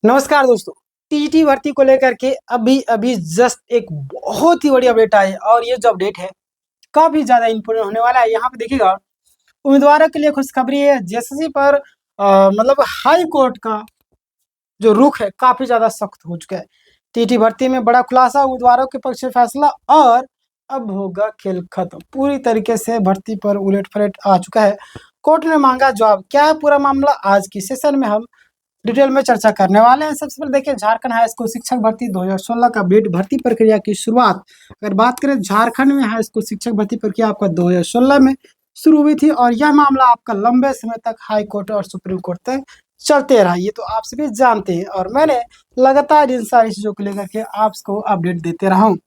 नमस्कार दोस्तों। टीईटी भर्ती को लेकर के अभी अभी जस्ट एक बहुत ही बड़ी अपडेट आई है और ये जो अपडेट है काफी ज्यादा इम्पोर्टेंट होने वाला है। यहाँ पे देखिएगा, उम्मीदवारों के लिए खुशखबरी है। जेएसएससी पर मतलब हाई कोर्ट का जो रुख है काफी ज्यादा सख्त हो चुका है। टीईटी भर्ती में बड़ा खुलासा, उम्मीदवारों के पक्ष में फैसला और अब होगा खेल खत्म। पूरी तरीके से भर्ती पर उलट पलट आ चुका है। कोर्ट ने मांगा जवाब। क्या है पूरा मामला, आज की सेशन में हम डिटेल में चर्चा करने वाले हैं। सबसे पहले देखिए, झारखंड हाई स्कूल शिक्षक भर्ती 2016 का अपडेट, भर्ती प्रक्रिया की शुरुआत। अगर बात करें झारखंड में हाई स्कूल शिक्षक भर्ती प्रक्रिया आपका 2016 में शुरू हुई थी और यह मामला आपका लंबे समय तक हाई कोर्ट और सुप्रीम कोर्ट तक चलते रहा। ये तो आप सभी जानते हैं और मैंने लगातार इन सारी चीजों को लेकर के आपको अपडेट देते रहा हूँ।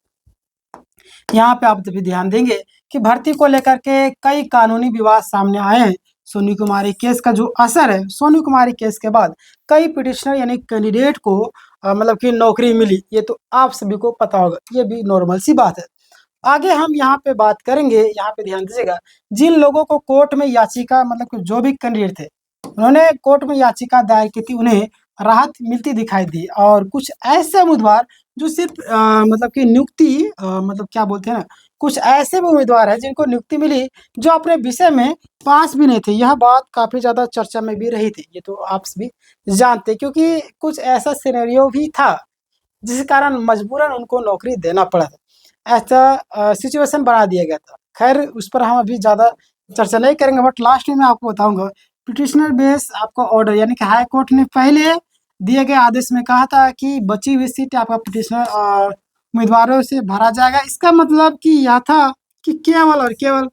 यहाँ पे आप भी ध्यान देंगे कि भर्ती को लेकर के कई कानूनी विवाद सामने आए हैं। सोनी कुमारी केस का जो असर है, सोनी कुमारी केस के बाद कई पिटिशनर यानी कैंडिडेट को मतलब कि नौकरी मिली, ये तो आप सभी को पता होगा, ये भी नॉर्मल सी बात है। आगे हम यहाँ पे बात करेंगे, यहाँ पे ध्यान दीजिएगा, जिन लोगों को कोर्ट में याचिका मतलब कि जो भी कैंडिडेट थे उन्होंने कोर्ट में याचिका दायर की थी, उन्हें राहत मिलती दिखाई दी। और कुछ ऐसे उम्मीदवार जो सिर्फ मतलब कि नियुक्ति मतलब क्या बोलते हैं ना, कुछ ऐसे भी उम्मीदवार हैं जिनको नियुक्ति मिली जो अपने विषय में पास भी नहीं थे। यह बात काफी ज्यादा चर्चा में भी रही थी, ये तो आप भी जानते, क्योंकि कुछ ऐसा सिनेरियो भी था जिस कारण मजबूरन उनको नौकरी देना पड़ा था। ऐसा सिचुएशन बना दिया गया था। खैर, उस पर हम अभी ज़्यादा चर्चा नहीं करेंगे, बट लास्ट में मैं आपको बताऊंगा पिटिशनर बेस आपका ऑर्डर, यानी कि हाई कोर्ट ने पहले दिए गए आदेश में कहा था कि बची हुई सीट आपका पिटिशनर उम्मीदवारों से भरा जाएगा। इसका मतलब कि यह था कि केवल और केवल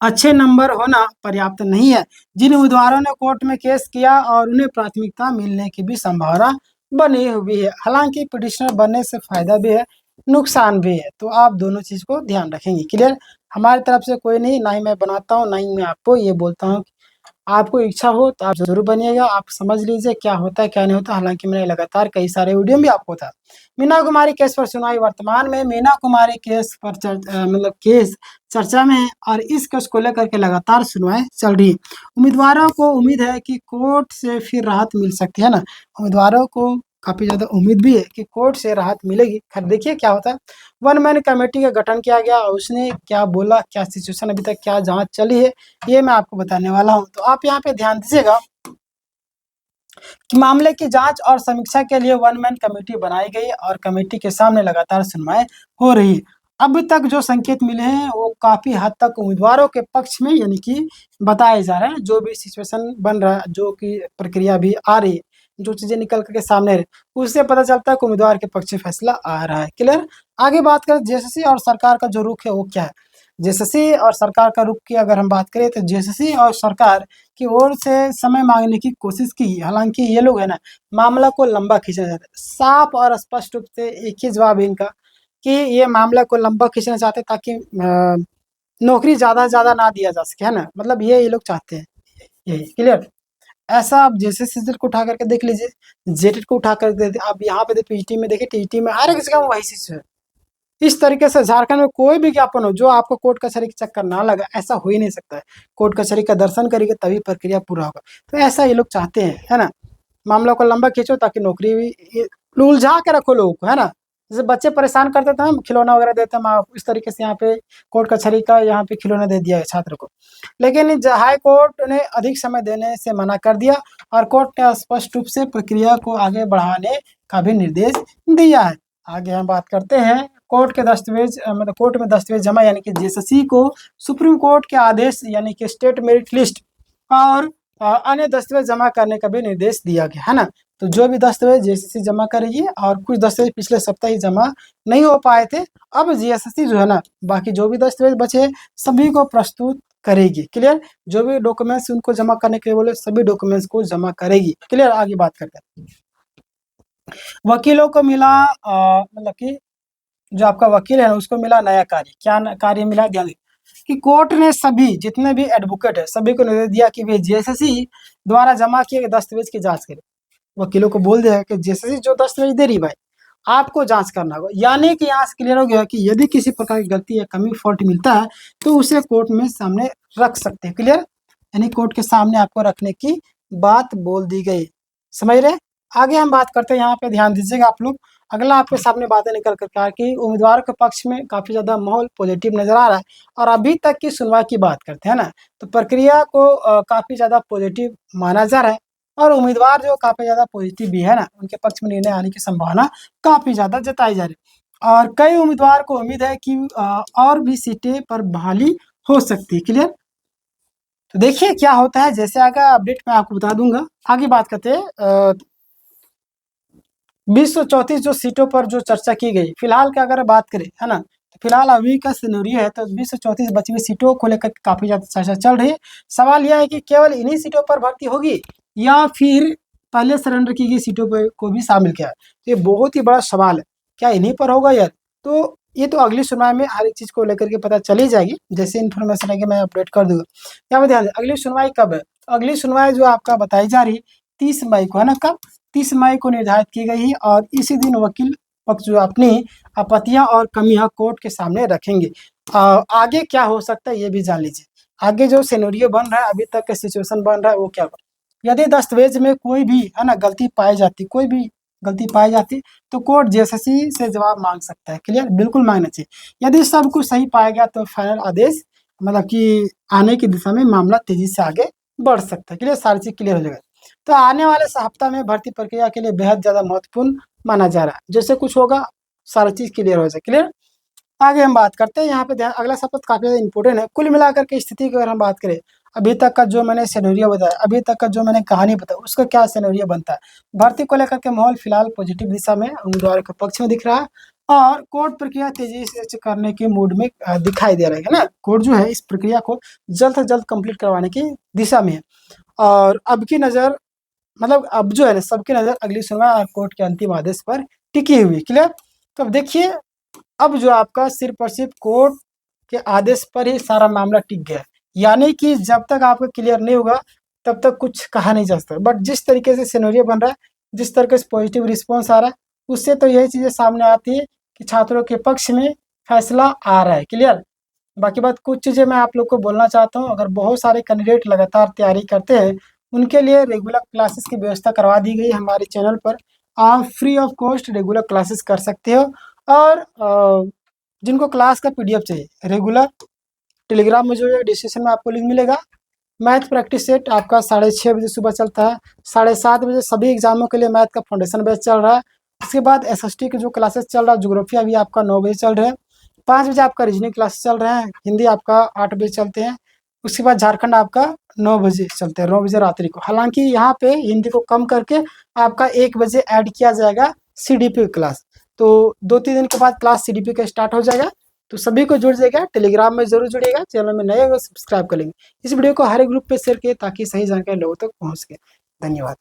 अच्छे नंबर होना पर्याप्त नहीं है। जिन उम्मीदवारों ने कोर्ट में केस किया और उन्हें प्राथमिकता मिलने की भी संभावना बनी हुई है। हालांकि पिटिशनर बनने से फायदा भी है, नुकसान भी है, तो आप दोनों चीज को ध्यान रखेंगे। क्लियर? हमारी तरफ से कोई नहीं, ना ही मैं बनाता हूँ, ना ही मैं आपको ये बोलता हूँ। आपको इच्छा हो तो आप जरूर बनिएगा, आप समझ लीजिए क्या होता है क्या नहीं होता। हालांकि मैंने लगातार कई सारे वीडियो भी आपको था। मीना कुमारी केस पर सुनवाई, वर्तमान में मीना कुमारी केस पर मतलब केस चर्चा में है और इस केस को लेकर के लगातार सुनवाई चल रही है। उम्मीदवारों को उम्मीद है कि कोर्ट से फिर राहत मिल सकती है ना, उम्मीदवारों को काफी ज्यादा उम्मीद भी है कि कोर्ट से राहत मिलेगी। खैर देखिए क्या होता है। वन मैन कमेटी का गठन किया गया और उसने क्या बोला, क्या सिचुएशन अभी तक क्या जांच चली है, ये मैं आपको बताने वाला हूँ। तो आप यहाँ पे ध्यान दीजिएगा कि मामले की जांच और समीक्षा के लिए वन मैन कमेटी बनाई गई और कमेटी के सामने लगातार सुनवाई हो रही है। अब तक जो संकेत मिले हैं वो काफी हद तक उम्मीदवारों के पक्ष में यानी कि बताए जा रहे हैं। जो भी सिचुएशन बन रहा है, जो कि प्रक्रिया भी आ रही है, जो चीजें निकल करके सामने रही, उससे पता चलता है कि उम्मीदवार के पक्ष में फैसला आ रहा है। क्लियर? आगे बात करें जेएसएससी और सरकार का जो रुख है वो क्या है। जेएसएससी और सरकार का रुख की अगर हम बात करें तो जेएसएससी और सरकार की ओर से समय मांगने की कोशिश की। हालांकि ये लोग है ना, मामला को लंबा खींचना चाहते हैं। साफ और स्पष्ट रूप से एक ही जवाब है इनका कि ये मामला को लंबा खींचना चाहते हैं ताकि नौकरी ज्यादा से ज्यादा ना दिया जा सके, है ना, मतलब ये लोग चाहते हैं। यही क्लियर? ऐसा आप जैसे सीजन को उठा करके देख लीजिए, जेटेड को उठा कर आप यहाँ पे पीटी में देखिए, टीटी में हर एक जगह वही चीज है। इस तरीके से झारखंड में कोई भी ज्ञापन हो जो आपको कोर्ट कचहरी के चक्कर ना लगा, ऐसा हो ही नहीं सकता है। कोर्ट कचहरी का दर्शन करेंगे तभी प्रक्रिया पूरा होगा। तो ऐसा ये लोग चाहते हैं, है ना, मामला को लंबा खींचो ताकि नौकरी भी उलझा के रखो लोगों को, है ना। जैसे बच्चे परेशान कर देते हैं, खिलौना वगैरह देते हैं माँ, इस तरीके से यहाँ पे कोर्ट कचहरी का यहाँ पे खिलौना दे दिया है छात्र को। लेकिन हाई कोर्ट ने अधिक समय देने से मना कर दिया और कोर्ट ने स्पष्ट रूप से प्रक्रिया को आगे बढ़ाने का भी निर्देश दिया है। आगे हम बात करते हैं कोर्ट के दस्तावेज मतलब कोर्ट में दस्तावेज जमा, यानी कि जेएसएससी को सुप्रीम कोर्ट के आदेश यानी कि स्टेट मेरिट लिस्ट और अन्य दस्तावेज जमा करने का भी निर्देश दिया गया, है ना। तो जो भी दस्तावेज जेएसएससी जमा करेगी, और कुछ दस्तावेज पिछले सप्ताह ही जमा नहीं हो पाए थे, अब जेएसएससी जो है ना, बाकी जो भी दस्तावेज बचे सभी को प्रस्तुत करेगी। क्लियर? जो भी डॉक्यूमेंट्स उनको जमा करने के लिए बोले सभी डॉक्यूमेंट्स को जमा करेगी। क्लियर? आगे बात करते हैं। वकीलों को मिला मतलब कि जो आपका वकील है उसको मिला नया कार्य। क्या कार्य मिला, ध्यान दें कि कोर्ट ने सभी जितने भी एडवोकेट है सभी को निर्देश दिया कि वे जेएसएससी द्वारा जमा किए गए दस्तावेज की जांच करें। वकीलों को बोल दिया कि जेएसएससी जो दस्तावेज दे रही भाई आपको जांच करना होगा। यानी कि यहाँ से क्लियर हो गया कि यदि किसी प्रकार की गलती या कमी फॉल्ट मिलता है तो उसे कोर्ट में सामने रख सकते हैं। क्लियर? यानी कोर्ट के सामने आपको रखने की बात बोल दी गई। समझ रहे हैं। आगे हम बात करते हैं, यहाँ पे ध्यान दीजिएगा आप लोग। अगला आपके सामने बातें निकल कर के आ कि उम्मीदवारों के पक्ष में काफ़ी ज़्यादा माहौल पॉजिटिव नज़र आ रहा है। और अभी तक की सुनवाई की बात करते हैं ना, तो प्रक्रिया को काफ़ी ज़्यादा पॉजिटिव माना जा रहा है। और उम्मीदवार जो काफ़ी ज़्यादा पॉजिटिव भी है ना, उनके पक्ष में निर्णय आने की संभावना काफ़ी ज़्यादा जताई जा रही है। और कई उम्मीदवार को उम्मीद है कि और भी सीटें पर बहाली हो सकती है। क्लियर। तो देखिए क्या होता है, जैसे आगे अपडेट मैं आपको बता दूंगा। आगे बात करते हैं 234 जो सीटों पर जो चर्चा की गई, फिलहाल की अगर बात करें, है ना, तो फिलहाल अभी का सिनेरियो है तो 234 बची हुई सीटों को लेकर काफी ज्यादा चर्चा चल रही है। सवाल यह है कि केवल इन्हीं सीटों पर भर्ती होगी या फिर पहले सरेंडर की गई सीटों पर को भी शामिल किया। ये बहुत ही बड़ा सवाल है, क्या इन्हीं पर होगा यार? तो ये तो अगली सुनवाई में हर एक चीज को लेकर के पता चली जाएगी, जैसे इन्फॉर्मेशन है कि मैं अपडेट कर दूंगा। क्या ध्यान दें, अगली सुनवाई कब है? अगली सुनवाई जो आपका बताई जा रही है 30 मई को, है ना। कब? 30 मई को निर्धारित की गई है और इसी दिन वकील पक्ष जो अपनी आपत्तियां और कमियां कोर्ट के सामने रखेंगे। आगे क्या हो सकता है ये भी जान लीजिए। आगे जो सिनेरियो बन रहा है, अभी तक का सिचुएशन बन रहा है, वो क्या बन, यदि दस्तावेज में कोई भी, है ना, गलती पाई जाती, कोई भी गलती पाई जाती, तो कोर्ट जेएसएससी से जवाब मांग सकता है। क्लियर, बिल्कुल मांगना चाहिए। यदि सब कुछ सही पाया गया तो फाइनल आदेश मतलब कि आने की दिशा में मामला तेजी से आगे बढ़ सकता है। क्लियर, सारी चीज क्लियर हो जाएगा। तो आने वाले हफ्ता में भर्ती प्रक्रिया के लिए बेहद ज्यादा महत्वपूर्ण माना जा रहा है। जैसे कुछ होगा सारा चीज क्लियर हो जाए। क्लियर। आगे हम बात करते हैं, यहाँ पे ध्यान, अगला शब्द काफी ज्यादा इंपॉर्टेंट है। कुल मिलाकर के स्थिति की अगर हम बात करें, अभी तक का जो मैंने सिनेरियो बताया, अभी तक का जो मैंने कहानी बताया, उसका क्या सिनेरियो बनता है। भर्ती को लेकर के माहौल फिलहाल पॉजिटिव दिशा में उम्मीदवारों के पक्ष में दिख रहा है और कोर्ट प्रक्रिया तेजी से करने के मूड में दिखाई दे रहा है ना। कोर्ट जो है इस प्रक्रिया को जल्द से जल्द कंप्लीट करवाने की दिशा में है। और अब की नजर मतलब अब जो है ना, सबकी नजर अगली सुनवाई और कोर्ट के अंतिम आदेश पर टिकी हुई। क्लियर। तो अब देखिए, अब जो आपका सिर्फ और सिर्फ कोर्ट के आदेश पर ही सारा मामला टिक गया है। यानी कि जब तक आपका क्लियर नहीं होगा तब तक कुछ कहा नहीं जा सकता। बट जिस तरीके से सिनेरियो बन रहा है, जिस तरीके से पॉजिटिव रिस्पॉन्स आ रहा है, उससे तो यही चीजें सामने आती है कि छात्रों के पक्ष में फैसला आ रहा है। क्लियर। बाकी बात कुछ चीज़ें मैं आप लोग को बोलना चाहता हूँ। अगर बहुत सारे कैंडिडेट लगातार तैयारी करते हैं, उनके लिए रेगुलर क्लासेस की व्यवस्था करवा दी गई है हमारे चैनल पर। आप free of cost regular classes कर सकते हो। और जिनको क्लास का पीडीएफ चाहिए रेगुलर, टेलीग्राम में जो है डिस्क्रिप्शन में आपको लिंक मिलेगा। मैथ प्रैक्टिस सेट आपका 6:30 बजे सुबह चलता है। 7:30 बजे सभी एग्जामों के लिए मैथ का फाउंडेशन बैच चल रहा है। उसके बाद एसएसटी के जो क्लासेस चल रहा है, ज्योग्राफी अभी आपका 9 बजे चल रहे हैं। 5 बजे आपका रीजनिंग क्लास चल रहे हैं। हिंदी आपका 8 बजे चलते हैं। उसके बाद झारखंड आपका 9 बजे चलते हैं, 9 बजे रात्रि को। हालांकि यहाँ पे हिंदी को कम करके आपका 1 बजे ऐड किया जाएगा सीडीपी क्लास। तो 2-3 दिन के बाद क्लास सीडीपी का स्टार्ट हो जाएगा। तो सभी को जुड़ जाएगा, टेलीग्राम में जरूर जुड़िएगा। चैनल में नए हो सब्सक्राइब कर लेंगे। इस वीडियो को हर एक ग्रुप पे शेयर किए ताकि सही जानकारी लोगों तक पहुँच सके। धन्यवाद।